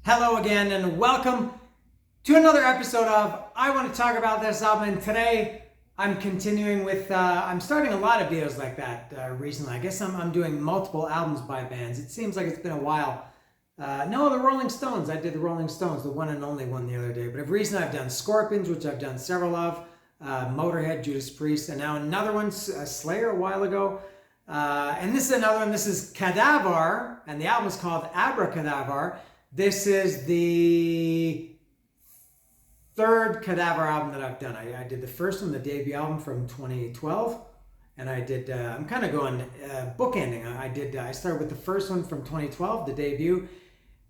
Hello again and welcome to another episode of I Want to Talk About This Album. And today I'm continuing with, I'm starting a lot of videos like that recently. I guess I'm doing multiple albums by bands. It seems like it's been a while. No, the Rolling Stones. I did the Rolling Stones, the one and only one the other day. But of recent I've done Scorpions, which I've done several of, Motorhead, Judas Priest, and now another one, Slayer a while ago. And this is another one. This is Kadavar, and the album is called Abra Kadavar. This is the third Kadavar album that I've done. I did the first one, the debut album from 2012, and I did. I'm kind of going bookending. I started with the first one from 2012, the debut,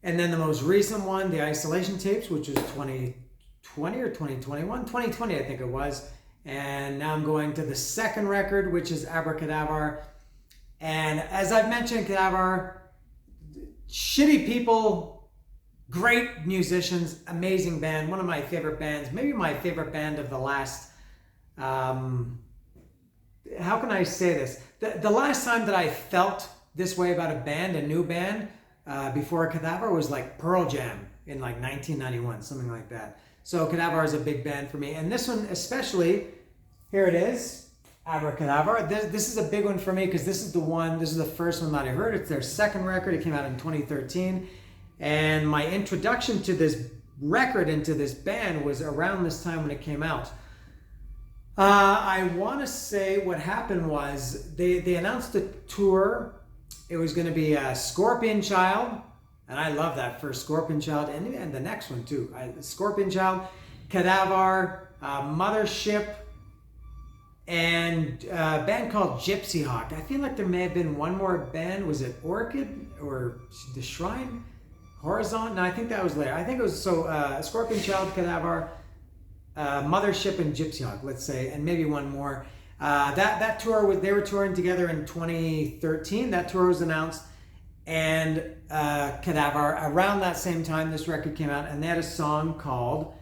and then the most recent one, the Isolation Tapes, which was 2020 or 2021, 2020, I think it was. And now I'm going to the second record, which is Abra Kadavar. And as I've mentioned, Kadavar, shitty people. Great musicians, amazing band, one of my favorite bands, maybe my favorite band of the last, how can I say this? The last time that I felt this way about a band, a new band, before Kadavar was like Pearl Jam in like 1991, something like that. So Kadavar is a big band for me. And this one especially, here it is, Abra Kadavar. This is a big one for me because this is the first one that I heard. It's their second record. It came out in 2013. And my introduction to this record and to this band was around this time when it came out. I want to say what happened was they announced a tour. It was going to be Scorpion Child, and I love that first Scorpion Child, and the next one too. Scorpion Child, Kadavar, Mothership, and a band called Gypsy Hawk. I feel like there may have been one more band. Was it Orchid or The Shrine? Horizon? No, I think that was later. I think it was Scorpion Child, Kadavar, Mothership, and Gypsy Hawk, let's say, and maybe one more. That tour, they were touring together in 2013. That tour was announced, and Kadavar, around that same time, this record came out, and they had a song called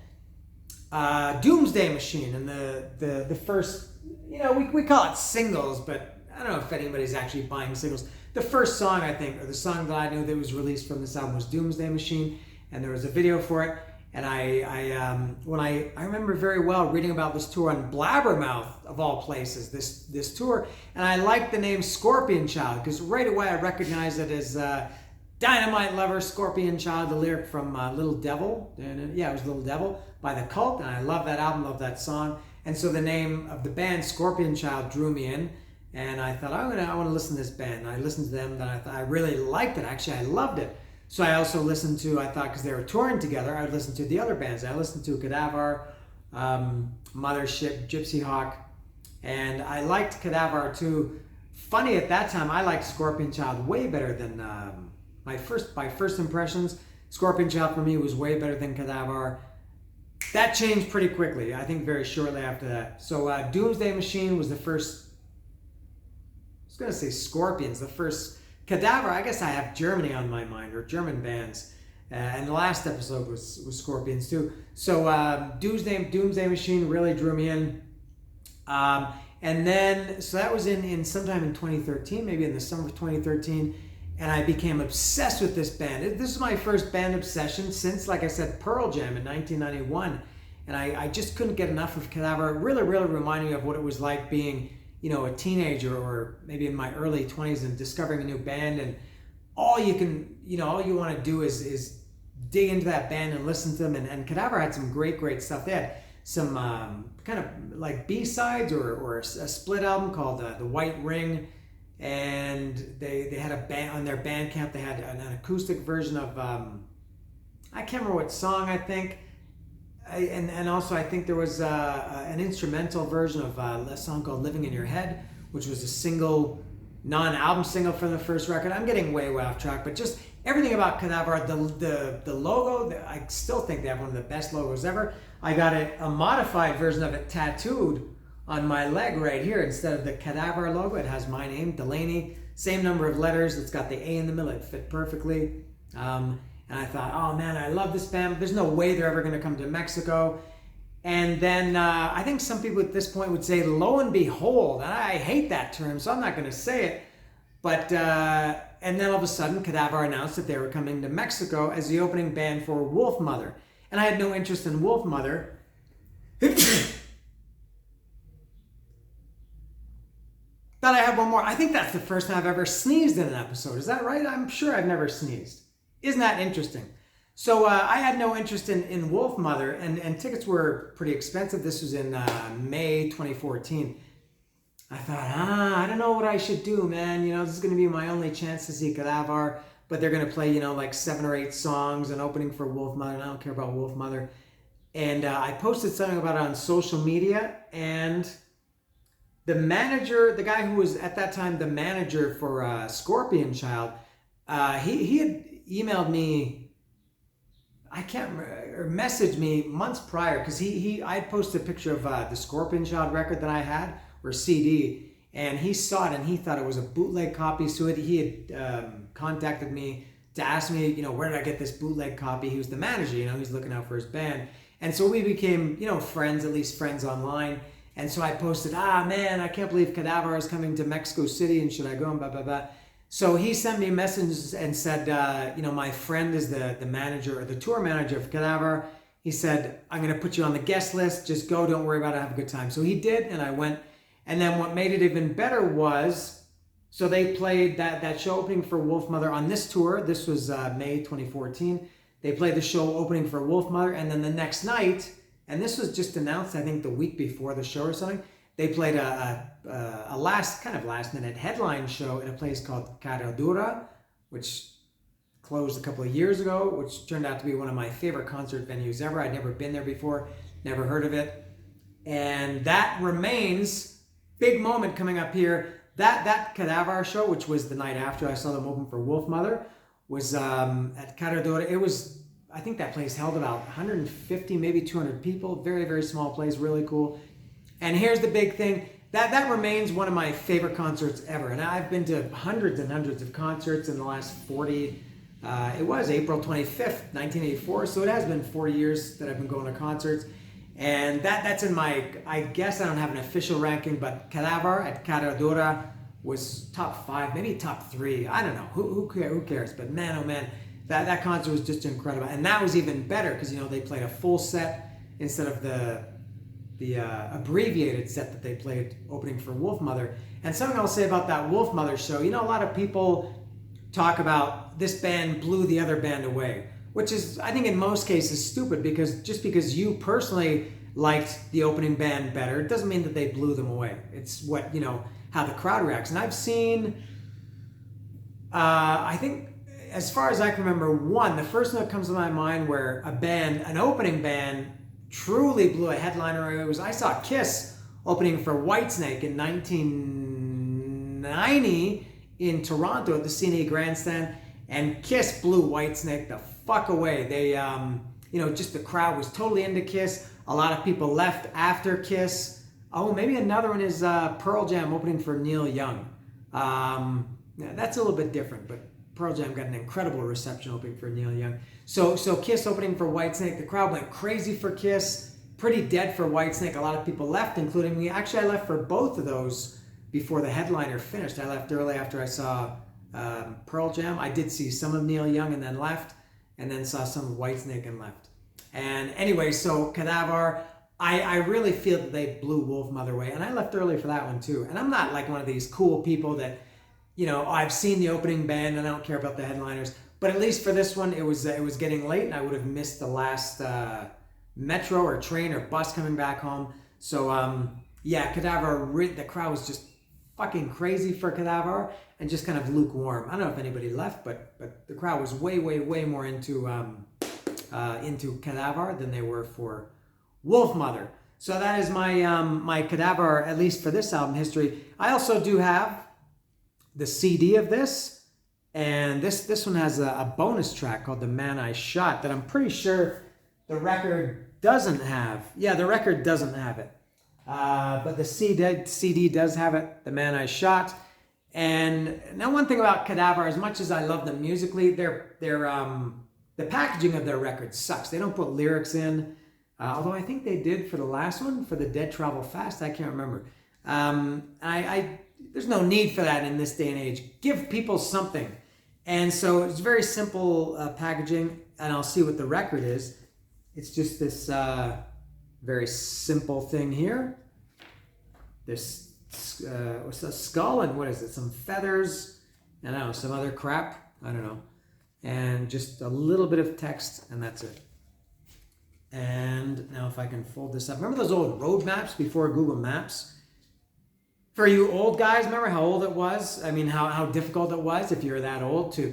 Doomsday Machine. And the first, we call it singles, but I don't know if anybody's actually buying singles. The first song, I think, or the song that I knew that was released from this album was Doomsday Machine, and there was a video for it. And I remember very well reading about this tour on Blabbermouth, of all places, this tour. And I liked the name Scorpion Child, because right away I recognized it as Dynamite Lover, Scorpion Child, the lyric from Little Devil. Yeah, it was Little Devil by The Cult, and I love that album, love that song. And so the name of the band, Scorpion Child, drew me in. And I thought, I want to listen to this band. And I listened to them, and I thought I really liked it. Actually, I loved it. So I also listened to, because they were touring together, I would listen to the other bands. I listened to Kadavar, Mothership, Gypsy Hawk, and I liked Kadavar too. Funny, at that time, I liked Scorpion Child way better than, my first impressions, Scorpion Child for me was way better than Kadavar. That changed pretty quickly, I think very shortly after that. So Doomsday Machine was the first. I was going to say Scorpions, the first. Kadavar, I guess I have Germany on my mind, or German bands. And the last episode was Scorpions too. So Doomsday Machine really drew me in. And then, so that was in sometime in 2013, maybe in the summer of 2013. And I became obsessed with this band. This is my first band obsession since, like I said, Pearl Jam in 1991. And I just couldn't get enough of Kadavar. It really, really reminded me of what it was like being a teenager or maybe in my early 20s and discovering a new band, and all you want to do is dig into that band and listen to them. And Kadavar had some great stuff. They had some kind of like B-sides or a split album called The White Ring, and they had a band on their Bandcamp. They had an acoustic version of I can't remember what song, I think. And also I think there was an instrumental version of a song called Living in Your Head, which was a single, non-album single from the first record. I'm getting way off track, but just everything about Kadavar, the logo, I still think they have one of the best logos ever. I got a modified version of it tattooed on my leg right here. Instead of the Kadavar logo, it has my name, Delaney, same number of letters. It's got the A in the middle. It fit perfectly. And I thought, oh man, I love this band. There's no way they're ever going to come to Mexico. And then I think some people at this point would say, lo and behold, and I hate that term, so I'm not going to say it. But and then all of a sudden, Kadavar announced that they were coming to Mexico as the opening band for Wolf Mother. And I had no interest in Wolf Mother. Thought I had one more. I think that's the first time I've ever sneezed in an episode. Is that right? I'm sure I've never sneezed. Isn't that interesting? So I had no interest in Wolf Mother, and tickets were pretty expensive. This was in May 2014. I thought, I don't know what I should do, man. You know, this is going to be my only chance to see Kadavar, but they're going to play, you know, like 7 or 8 songs and opening for Wolf Mother, and I don't care about Wolf Mother. And I posted something about it on social media, and the manager, the guy who was at that time the manager for Scorpion Child, he had emailed me, I can't remember, or messaged me months prior, because I had posted a picture of the Scorpion Child record that I had, or CD, and he saw it and he thought it was a bootleg copy. So he had contacted me to ask me, you know, where did I get this bootleg copy? He was the manager, you know, he's looking out for his band. And so we became, you know, friends, at least friends online. And so I posted, man, I can't believe Kadavar is coming to Mexico City, and should I go, and blah, blah, blah. So he sent me a message and said, you know, my friend is the manager, or the tour manager of Kadavar. He said, I'm going to put you on the guest list. Just go, don't worry about it, have a good time. So he did, and I went. And then what made it even better was, so they played that show opening for Wolf Mother on this tour. This was May 2014. They played the show opening for Wolf Mother, and then the next night, and this was just announced, I think, the week before the show or something, they played a last minute headline show at a place called Kadavar, which closed a couple of years ago, which turned out to be one of my favorite concert venues ever. I'd never been there before, never heard of it. And that remains, big moment coming up here. That Kadavar show, which was the night after I saw them open for Wolf Mother, was at Kadavar. It was, I think that place held about 150, maybe 200 people. Very, very small place, really cool. And here's the big thing. That remains one of my favorite concerts ever. And I've been to hundreds and hundreds of concerts in the last 40, it was April 25th, 1984. So it has been 40 years that I've been going to concerts. And that's in my, I guess I don't have an official ranking, but Kadavar at Kadavar was top 5, maybe top 3. I don't know. Who cares? But man, oh man, that concert was just incredible. And that was even better because, you know, they played a full set instead of the abbreviated set that they played opening for Wolf Mother. And something I'll say about that Wolf Mother show, you know, a lot of people talk about this band blew the other band away, which is, I think in most cases, stupid, because just because you personally liked the opening band better, it doesn't mean that they blew them away. It's what, you know, how the crowd reacts. And I've seen, I think, as far as I can remember, the first one that comes to my mind where a band, an opening band, truly blew a headliner. I saw Kiss opening for Whitesnake in 1990 in Toronto at the CNE Grandstand, and Kiss blew Whitesnake the fuck away. They, you know, just the crowd was totally into Kiss. A lot of people left after Kiss. Oh, maybe another one is Pearl Jam opening for Neil Young. Yeah, that's a little bit different, but Pearl Jam got an incredible reception opening for Neil Young. So Kiss opening for Whitesnake. The crowd went crazy for Kiss, pretty dead for Whitesnake. A lot of people left, including me. Actually, I left for both of those before the headliner finished. I left early after I saw Pearl Jam. I did see some of Neil Young and then left, and then saw some of Whitesnake and left. And anyway, so Kadavar, I really feel that they blew Wolf Mother away, and I left early for that one too. And I'm not like one of these cool people that, you know, I've seen the opening band and I don't care about the headliners. But at least for this one, it was getting late, and I would have missed the last metro or train or bus coming back home. So yeah, Kadavar, the crowd was just fucking crazy for Kadavar and just kind of lukewarm. I don't know if anybody left, but the crowd was way more into Kadavar than they were for Wolf Mother. So that is my my Kadavar, at least for this album history. I also do have the CD of this, and this one has a bonus track called The Man I Shot that I'm pretty sure the record doesn't have. Yeah, the record doesn't have it. But the CD does have it, The Man I Shot. And now one thing about Kadavar, as much as I love them musically, the packaging of their record sucks. They don't put lyrics in, although I think they did for the last one, for the Dead Travel Fast. I can't remember. There's no need for that in this day and age. Give people something. And so it's very simple packaging, and I'll see what the record is. It's just this very simple thing here. This what's a skull, and what is it? Some feathers, I don't know, some other crap, I don't know. And just a little bit of text, and that's it. And now if I can fold this up. Remember those old road maps before Google Maps? For you old guys, remember how old it was? I mean, how difficult it was if you're that old to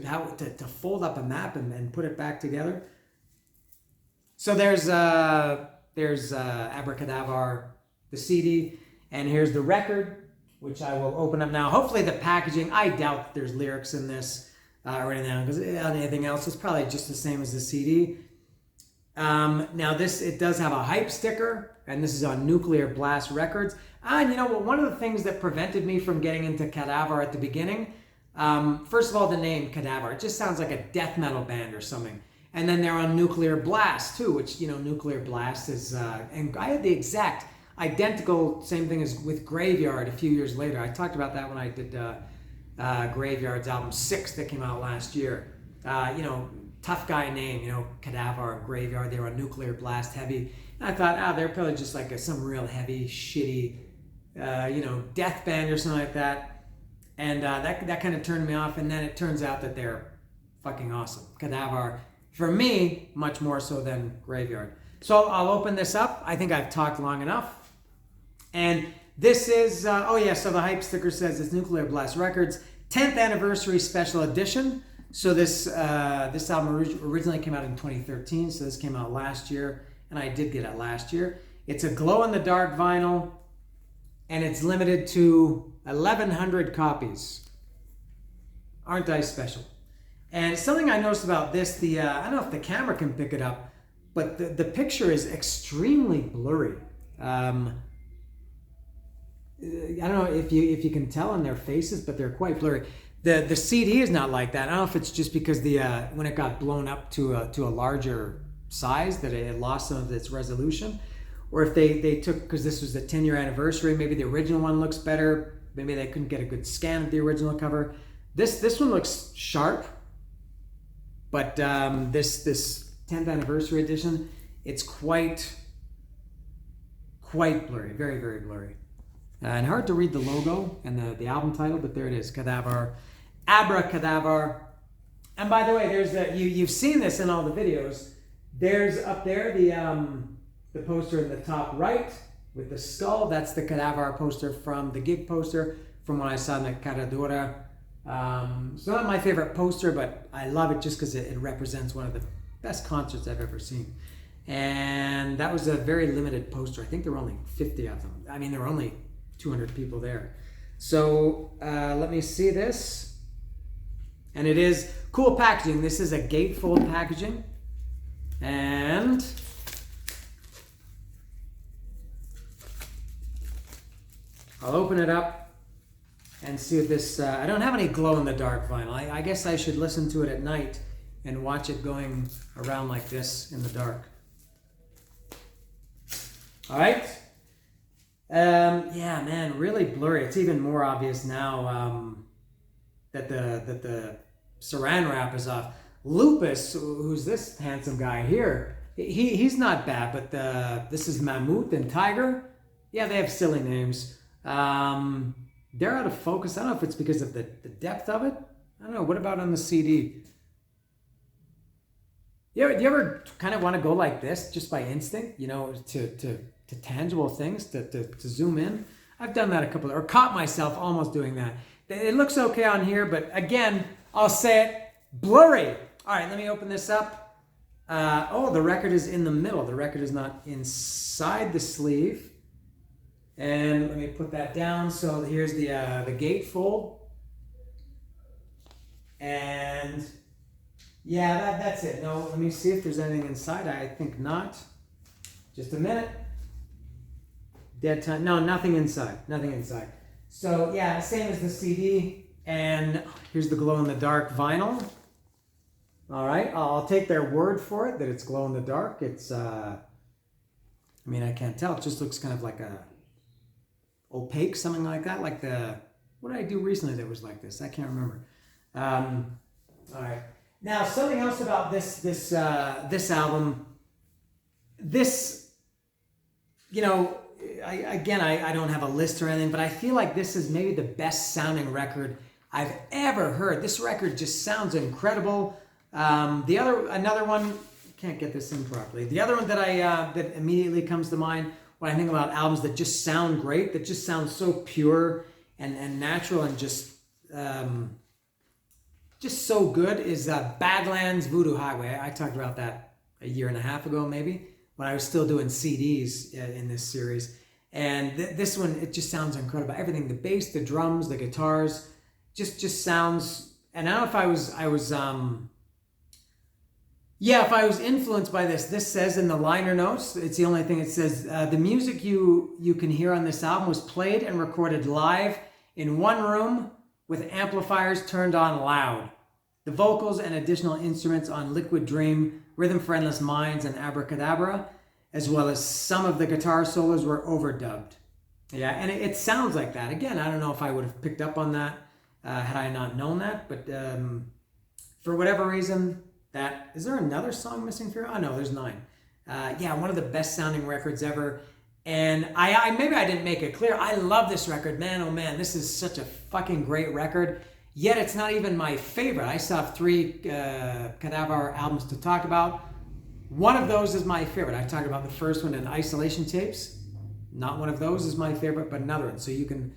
fold up a map and put it back together. So there's Abra, Kadavar, the CD, and here's the record, which I will open up now. Hopefully the packaging, I doubt there's lyrics in this or anything, because on anything else, it's probably just the same as the CD. Now it does have a hype sticker, and this is on Nuclear Blast Records. And you know what? One of the things that prevented me from getting into Kadavar at the beginning, first of all, the name Kadavar, it just sounds like a death metal band or something. And then they're on Nuclear Blast too, which, you know, Nuclear Blast is, and I had the exact identical same thing as with Graveyard a few years later. I talked about that when I did Graveyard's album 6 that came out last year. You know, tough guy name, you know, Kadavar, Graveyard, they were on Nuclear Blast Heavy. And I thought, they're probably just like some real heavy, shitty, you know, death band or something like that. And that kind of turned me off. And then it turns out that they're fucking awesome. Kadavar, for me, much more so than Graveyard. So I'll open this up. I think I've talked long enough. And this is, so the hype sticker says it's Nuclear Blast Records 10th Anniversary Special Edition. So this album originally came out in 2013, so this came out last year, and I did get it last year. It's a glow-in-the-dark vinyl, and it's limited to 1,100 copies. Aren't I special? And something I noticed about this, I don't know if the camera can pick it up, but the picture is extremely blurry. I don't know if you can tell on their faces, but they're quite blurry. The CD is not like that. I don't know if it's just because when it got blown up to a larger size that it lost some of its resolution, or if they took, because this was the 10-year anniversary, maybe the original one looks better. Maybe they couldn't get a good scan of the original cover. This one looks sharp, but this 10th anniversary edition, it's quite blurry, very, very blurry. And hard to read the logo and the album title, but there it is, Kadavar, Abra Kadavar. And by the way, there's you've seen this in all the videos. There's up there the poster in the top right with the skull. That's the Kadavar poster from the gig poster from when I saw in the Kadavar. It's not my favorite poster, but I love it just because it represents one of the best concerts I've ever seen. And that was a very limited poster. I think there were only 50 of them. I mean, there were only 200 people there. So let me see this. And it is cool packaging. This is a gatefold packaging. And I'll open it up and see what this, I don't have any glow-in-the-dark vinyl. I guess I should listen to it at night and watch it going around like this in the dark. All right. Yeah, man, really blurry. It's even more obvious now that the saran wrap is off. Lupus, who's this handsome guy here, he's not bad, but this is Mammoth and Tiger. Yeah, they have silly names. They're out of focus. I don't know if it's because of the depth of it. I don't know. What about on the CD? Do you ever kind of want to go like this just by instinct, you know, to tangible things, to zoom in? I've done that or caught myself almost doing that. It looks okay on here, but again, I'll say it, blurry. All right, let me open this up. The record is in the middle. The record is not inside the sleeve. And let me put that down. So here's the gatefold. And yeah, that's it. No, let me see if there's anything inside. I think not. Just a minute. Dead time. No, nothing inside. Nothing inside. So yeah, same as the CD. And here's the glow-in-the-dark vinyl. All right, I'll take their word for it that it's glow-in-the-dark. It's, I mean, I can't tell. It just looks kind of like a opaque, something like that. Like what did I do recently that was like this? I can't remember. All right. Now, something else about this album. This, you know, I don't have a list or anything, but I feel like this is maybe the best sounding record I've ever heard. This record just sounds incredible. Another one, can't get this in properly. The other one that that immediately comes to mind when I think about albums that just sound great, that just sound so pure and natural and just so good is Badlands Voodoo Highway. I talked about that a year and a half ago, maybe, when I was still doing CDs in this series. And this one, it just sounds incredible. Everything, the bass, the drums, the guitars, just sounds. And I don't know if I was if I was influenced by this. This says in the liner notes, it's the only thing it says, the music you can hear on this album was played and recorded live in one room with amplifiers turned on loud. The vocals and additional instruments on Liquid Dream, Rhythm for Endless Minds, and Abra, Kadavar, as well as some of the guitar solos, were overdubbed. Yeah, and it sounds like that. Again, I don't know if I would have picked up on that had I not known that, but for whatever reason, is there another song missing here? Oh no, there's 9. One of the best sounding records ever. And maybe I didn't make it clear. I love this record, man. Oh man, this is such a fucking great record. Yet it's not even my favorite. I still have 3 Kadavar albums to talk about. One of those is my favorite. I talked about the first one in Isolation Tapes. Not one of those is my favorite, but another one. So you can,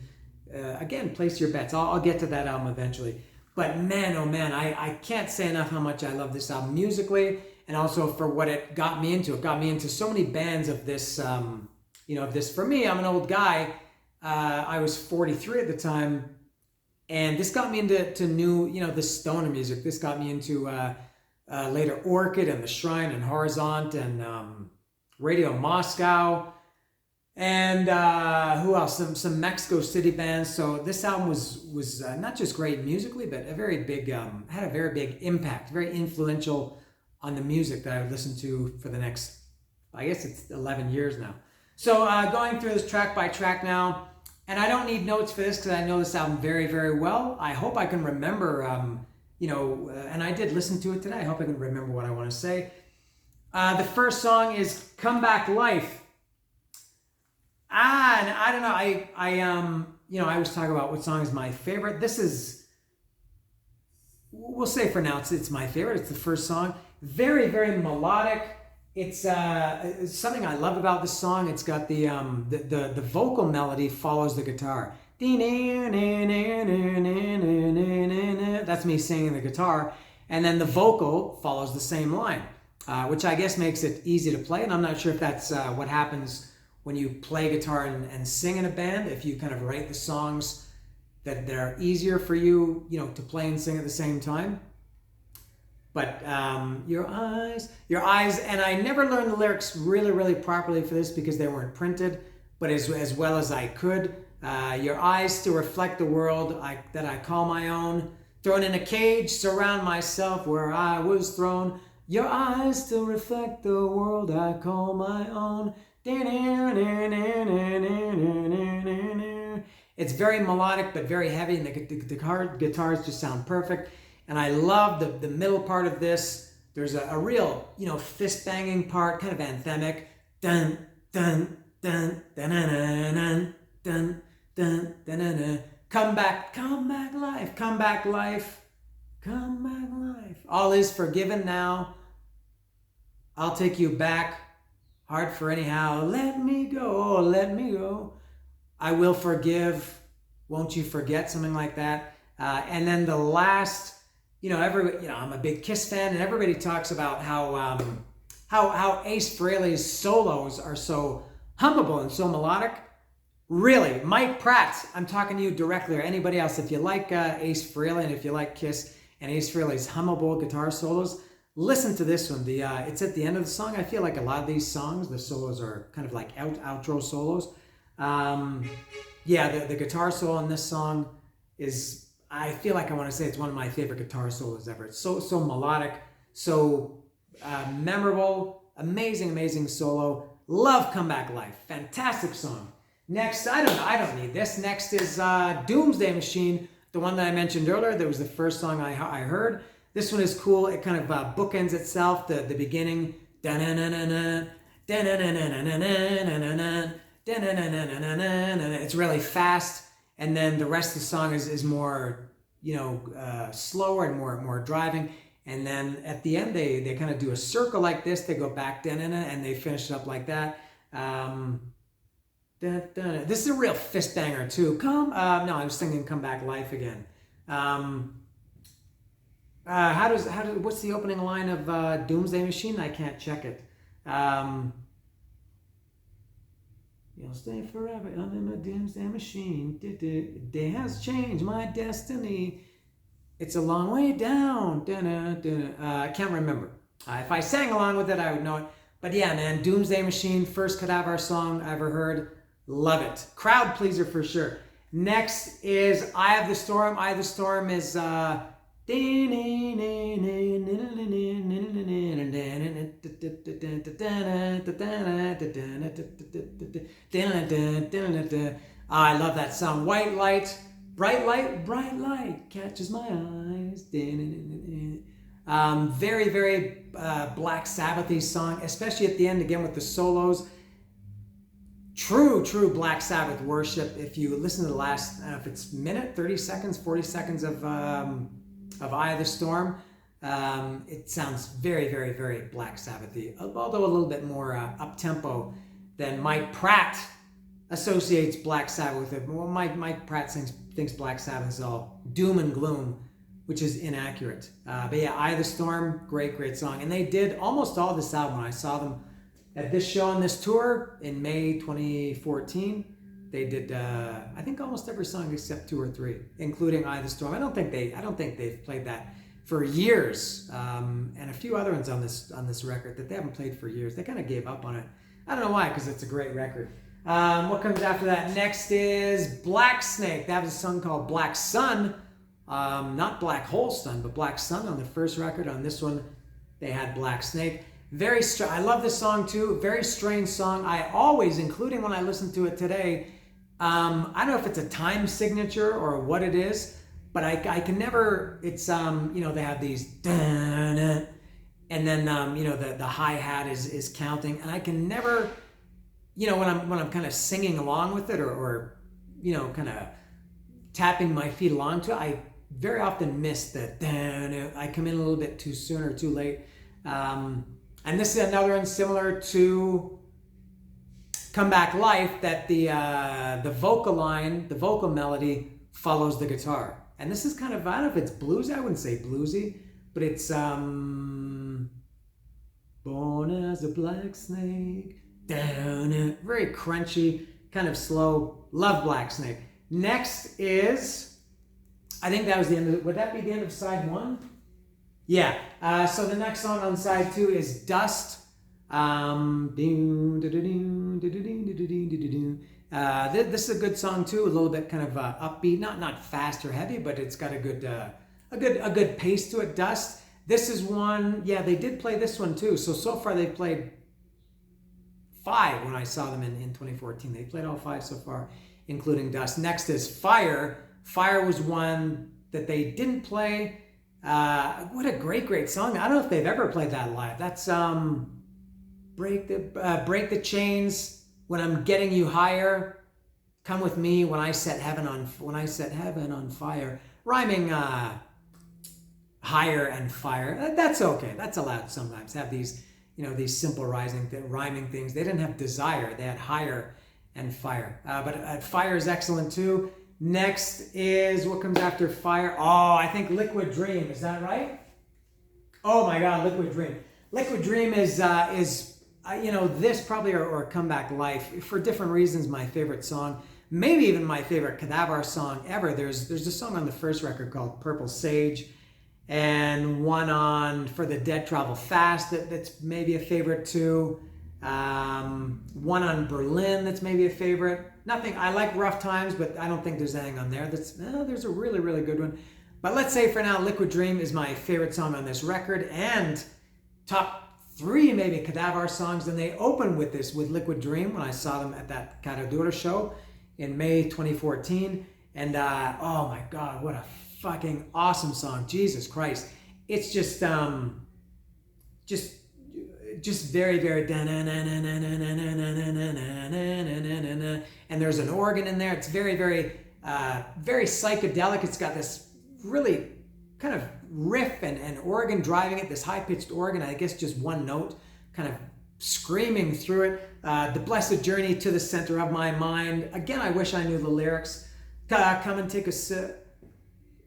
again, place your bets. I'll get to that album eventually. But man, oh man, I can't say enough how much I love this album musically, and also for what it got me into. It got me into so many bands of this. For me, I'm an old guy. I was 43 at the time, and this got me into new, the stoner music. This got me into later Orchid and The Shrine and Horizont and Radio Moscow, and who else? Some Mexico City bands. So this album was not just great musically, but a very big had a very big impact, very influential on the music that I would listen to for the next, I guess it's 11 years now. So going through this track by track now, and I don't need notes for this because I know this album very, very well. I hope I can remember, and I did listen to it today. I hope I can remember what I want to say. The first song is "Come Back Life." And I don't know. I always talk about what song is my favorite. This is, we'll say for now, it's my favorite. It's the first song. Very, very melodic. It's something I love about this song. It's got the vocal melody follows the guitar. That's me singing the guitar, and then the vocal follows the same line, which I guess makes it easy to play. And I'm not sure if that's what happens when you play guitar and sing in a band. If you kind of write the songs that are easier for you, to play and sing at the same time. But your eyes, and I never learned the lyrics really, really properly for this because they weren't printed, but as well as I could. Your eyes still reflect the world that I call my own. Thrown in a cage, surround myself where I was thrown. Your eyes still reflect the world I call my own. It's very melodic, but very heavy, and the guitars just sound perfect. And I love the middle part of this. There's a real, fist banging part, kind of anthemic. Dun dun dun dun dun dun dun dun dun. Come back life, come back life, come back life. All is forgiven now. I'll take you back. Hard for anyhow. Let me go, let me go. I will forgive. Won't you forget? Something like that. And then the last. I'm a big Kiss fan, and everybody talks about how Ace Frehley's solos are so hummable and so melodic. Really, Mike Pratt, I'm talking to you directly, or anybody else. If you like Ace Frehley, and if you like Kiss and Ace Frehley's hummable guitar solos, listen to this one. It's at the end of the song. I feel like a lot of these songs, the solos are kind of like outro solos. The guitar solo in this song is, I feel like I want to say it's one of my favorite guitar solos ever. It's so melodic, so memorable, amazing solo. Love Come Back Life, fantastic song. Next, I don't need this. Next is Doomsday Machine, the one that I mentioned earlier. That was the first song I heard. This one is cool. It kind of bookends itself. The beginning, it's really fast, and then the rest of the song is more, slower and more driving. And then at the end, they kind of do a circle like this. They go back, and they finish it up like that. This is a real fist banger too. No, I was thinking "Come Back Life" again. What's the opening line of Doomsday Machine? I can't check it. You'll stay forever. I'm in my Doomsday Machine. Day has changed my destiny. It's a long way down. I can't remember. If I sang along with it, I would know it. But yeah, man, Doomsday Machine, first Kadavar song I ever heard. Love it. Crowd pleaser for sure. Next is Eye of the Storm. Eye of the Storm is I love that song. White light, bright light catches my eyes. Very, very Black Sabbath-y song, especially at the end again with the solos. True Black Sabbath worship. If you listen to the last, I don't know if it's minute, 30 seconds, 40 seconds of Eye of the Storm, it sounds very, very, very Black Sabbath-y, although a little bit more up-tempo than Mike Pratt associates Black Sabbath with it. Well, Mike Pratt thinks Black Sabbath is all doom and gloom, which is inaccurate. But yeah, Eye of the Storm, great song. And they did almost all this album. I saw them at this show on this tour in May 2014. They did, I think, almost every song except 2 or 3, including Eye of the Storm. I don't think they've played that for years, and a few other ones on this record that they haven't played for years. They kind of gave up on it. I don't know why, because it's a great record. What comes after that? Next is Black Snake. That was a song called Black Sun, not Black Hole Sun, but Black Sun on the first record. On this one, they had Black Snake. I love this song too. Very strange song. I always, including when I listen to it today, I don't know if it's a time signature or what it is, but I can never, it's, they have these, and then, the hi-hat is counting, and I can never, when I'm kind of singing along with it or kind of tapping my feet along to it, I very often miss the, I come in a little bit too soon or too late. And this is another one similar to Come Back Life, that the vocal line, the vocal melody follows the guitar. And this is kind of, I don't know if it's bluesy, I wouldn't say bluesy, but it's Born as a Black Snake, very crunchy, kind of slow. Love Black Snake. Next is, I think that was the end of it. Would that be the end of side 1? Yeah. So the next song on side 2 is Dust. This is a good song too, a little bit kind of upbeat, not fast or heavy, but it's got a good pace to it. Dust. This is one, yeah, they did play this one too. So far they've played 5 when I saw them in 2014. They played all 5 so far, including Dust. Next is Fire. Fire was one that they didn't play. What a great song. I don't know if they've ever played that live. That's Break the Chains, When I'm Getting You Higher, Come With Me, When I Set Heaven on Fire. Rhyming higher and fire. That's okay. That's allowed sometimes. Have these, these simple rhyming things. They didn't have desire. They had higher and fire. But Fire is excellent too. Next is, what comes after Fire? Oh, I think Liquid Dream. Is that right? Oh my God, Liquid Dream. Liquid Dream is this probably, or Come Back Life, for different reasons, my favorite song. Maybe even my favorite Kadavar song ever. There's a song on the first record called Purple Sage, and one on For the Dead Travel Fast that's maybe a favorite too. One on Berlin that's maybe a favorite. Nothing, I like Rough Times, but I don't think there's anything on there there's a really, really good one. But let's say for now, Liquid Dream is my favorite song on this record, and top 3 maybe Kadavar songs. And they opened with Liquid Dream when I saw them at that Kadavar show in May 2014. And oh my God, what a fucking awesome song. Jesus Christ. it's just very, very, and there's an organ in there. It's very, very, very psychedelic. It's got this really kind of riff and organ driving it, this high-pitched organ, I guess just one note, kind of screaming through it. The blessed journey to the center of my mind. Again, I wish I knew the lyrics. Come and take a sip.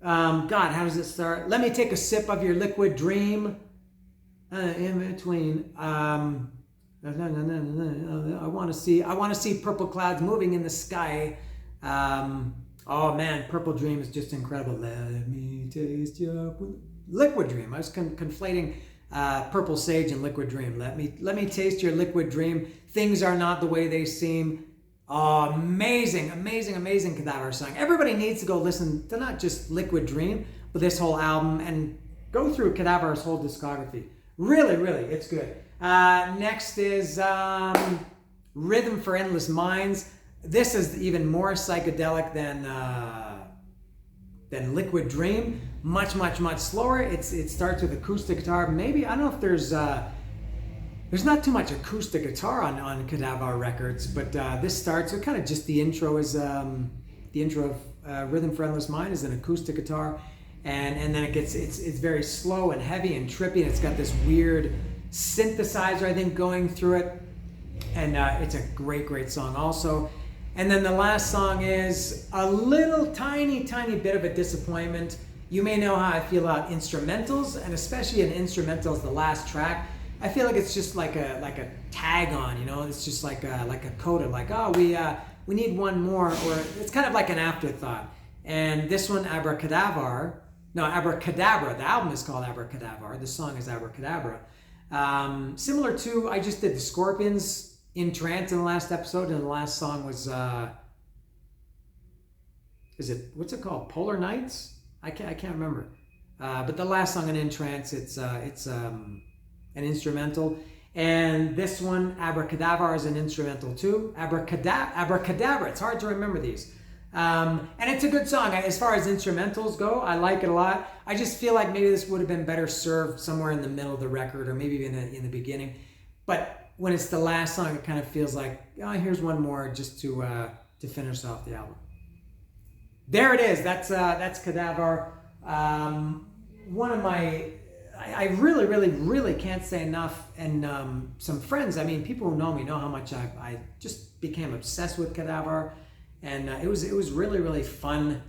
God, how does it start? Let me take a sip of your liquid dream. In between. I want to see purple clouds moving in the sky. Oh man, Purple Dream is just incredible. Let me taste your liquid dream. I was conflating Purple Sage and Liquid Dream. Let me taste your liquid dream. Things are not the way they seem. Oh, amazing, amazing, amazing Kadavar song. Everybody needs to go listen to not just Liquid Dream, but this whole album and go through Kadavar's whole discography. Really, really, it's good. Next is Rhythm for Endless Minds. This is even more psychedelic than Liquid Dream. Much, much, much slower. It starts with acoustic guitar. Maybe, I don't know if there's not too much acoustic guitar on Kadavar records, but this starts with kind of just the intro is the intro of Rhythm for Endless Mind is an acoustic guitar, and then it's very slow and heavy and trippy, and it's got this weird synthesizer I think going through it, and it's a great song also. And then the last song is a little tiny bit of a disappointment. You may know how I feel about instrumentals, and especially in instrumentals, the last track. I feel like it's just like a tag on, you know. It's just like a coda, like, oh, we need one more, or it's kind of like an afterthought. And this one, Abracadabra. The album is called Abracadavar. The song is Abracadabra. Similar to, I just did the Scorpions in Trance in the last episode, and the last song was what's it called? Polar Nights? I can't remember. But the last song in Trance, it's an instrumental, and this one, Abracadavar, is an instrumental too. Abracadabra. It's hard to remember these, and it's a good song. As far as instrumentals go, I like it a lot. I just feel like maybe this would have been better served somewhere in the middle of the record, or maybe in the beginning. But when it's the last song, it kind of feels like, oh, here's one more just to finish off the album. There it is. That's Kadavar. One of my, I really can't say enough. And some friends, I mean, people who know me know how much I just became obsessed with Kadavar, and it was really fun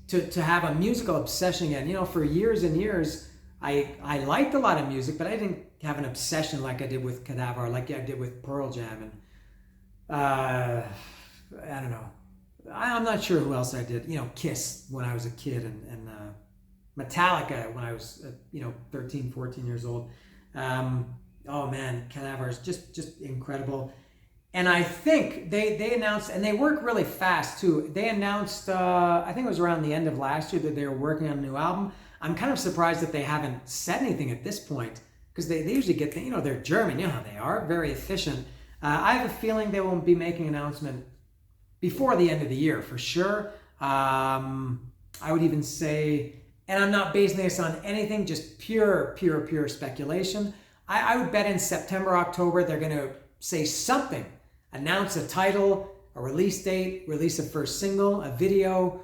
to have a musical obsession again. You know, for years and years, I liked a lot of music, but I didn't have an obsession like I did with Kadavar, like I did with Pearl Jam, and I don't know. I'm not sure who else I did. You know, Kiss when I was a kid, and Metallica when I was 13, 14 years old. Oh man, Kadavar is just incredible. And I think they announced, and they work really fast too. They announced, I think it was around the end of last year, that they were working on a new album. I'm kind of surprised that they haven't said anything at this point, because they usually get they're German, you know how they are, very efficient. I have a feeling they won't be making an announcement before the end of the year for sure. I would even say, and I'm not basing this on anything, just pure speculation. I would bet in September, October, they're going to say something, announce a title, a release date, release a first single, a video,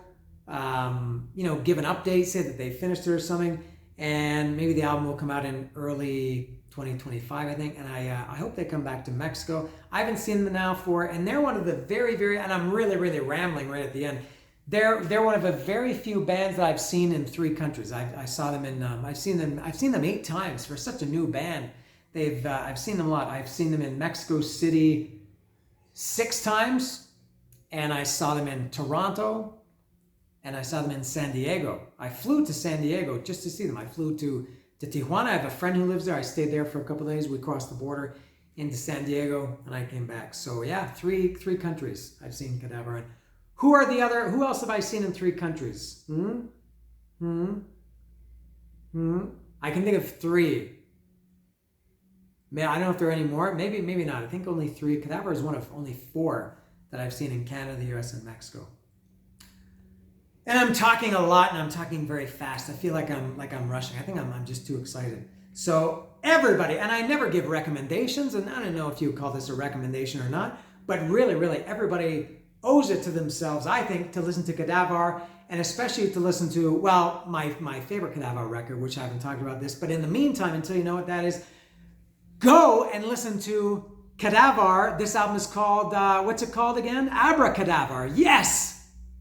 give an update, say that they finished it or something, and maybe the album will come out in early 2025, I think. And I hope they come back to Mexico. I haven't seen them now and they're one of the very, and I'm really rambling right at the end. They're one of the very few bands that I've seen in 3 countries. I saw them in I've seen them 8 times for such a new band. I've seen them a lot. I've seen them in Mexico City 6 times, and I saw them in Toronto, and I saw them in San Diego. I flew to San Diego just to see them. I flew to Tijuana. I have a friend who lives there. I stayed there for a couple of days. We crossed the border into San Diego, and I came back. So yeah, three countries I've seen Kadavar in. Who else have I seen in 3 countries? I can think of 3. Man, I don't know if there are any more. Maybe not. I think only 3. Kadavar is one of only 4 that I've seen in Canada, the US, and Mexico. And I'm talking a lot, and I'm talking very fast. I feel like I'm rushing. I think I'm just too excited. So everybody, and I never give recommendations, and I don't know if you would call this a recommendation or not, but really, really, everybody owes it to themselves, I think, to listen to Kadavar, and especially to listen to, well, my favorite Kadavar record, which I haven't talked about this, but in the meantime, until you know what that is, go and listen to Kadavar. This album is called, what's it called again? Abra Kadavar. Yes!